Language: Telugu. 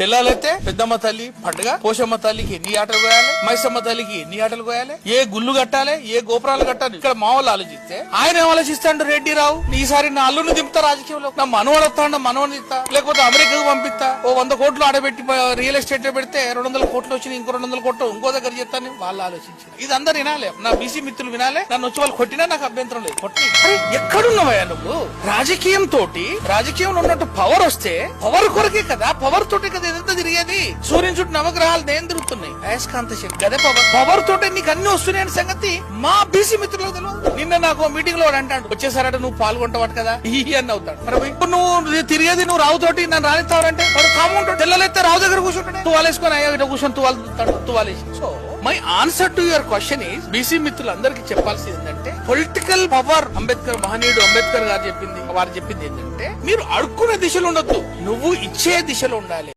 తెల్లాలైతే పెద్దమ్మ తల్లి పండుగ, పోషమ్మ తల్లికి ఎన్ని ఆటలు కోయాలి, మైసమ్మ తల్లికి ఎన్ని ఆటలు కోయాలి, ఏ గుళ్ళు కట్టాలి, ఏ గోపురాలు కట్టాలి. ఇక్కడ మామూలు ఆలోచిస్తే ఆయన ఏం ఆలోచిస్తాడు, రెడ్డిరావు ఈసారి నా అల్లుని దింపుతా రాజకీయంలో, నా మనవడు వస్తాడు, మనవని ఇస్తా, లేకపోతే అమెరికాకు పంపిస్తా, ఓ 100 కోట్లు ఆడబెట్టి రియల్ ఎస్టేట్ లో పెడితే 200 కోట్లు వచ్చినాయి, ఇంకో 200 కోట్లు ఇంకో దగ్గర చేస్తాను వాళ్ళు ఆలోచించారు. ఇది అందరు వినాలి, నా బీసీ మిత్రులు వినాలి. నన్ను వచ్చి వాళ్ళు కొట్టినా నాకు అభ్యంతరం లేదు, కొట్టి ఎక్కడున్నావా నువ్వు? రాజకీయంలో ఉన్నట్టు పవర్ వస్తే పవర్ కొరకే కదా, పవర్ తోటే కదా ఇదంతా తిరిగేది. సూర్యుని చుట్టూ నవగ్రహాలు నేను తిరుగుతున్నాయి, అయస్కాంత శక్తి అదే పవర్ తోటే నీకు అన్ని వస్తున్నాయని సంగతి మా బీసీ మిత్రులకు తెలియదు. నిన్న నాకు మీటింగ్ లో అంటాడు, వచ్చేసారట నువ్వు పాల్గొంటావట కదా ఈ అని అవుతాడు. మరి ఇప్పుడు నువ్వు తిరిగేది నువ్వు రావుతోటి నన్ను రానిస్తావంటే వాడు కాముంటాడు. తెల్లలైతే రావు దగ్గర కూర్చుంటాడు, తువాలేసుకొని అయ్యా ఇట్లా కూర్చొని తువాలేసి. So my answer to your question is, BC మిత్రులందరికీ చెప్పాల్సింది ఏంటంటే పొలిటికల్ పవర్ మహనీయుడు అంబేద్కర్ గారు చెప్పింది, వారు చెప్పింది ఏంటంటే మీరు అడుక్కునే దిశలో ఉండొద్దు, నువ్వు ఇచ్చే దిశలో ఉండాలి.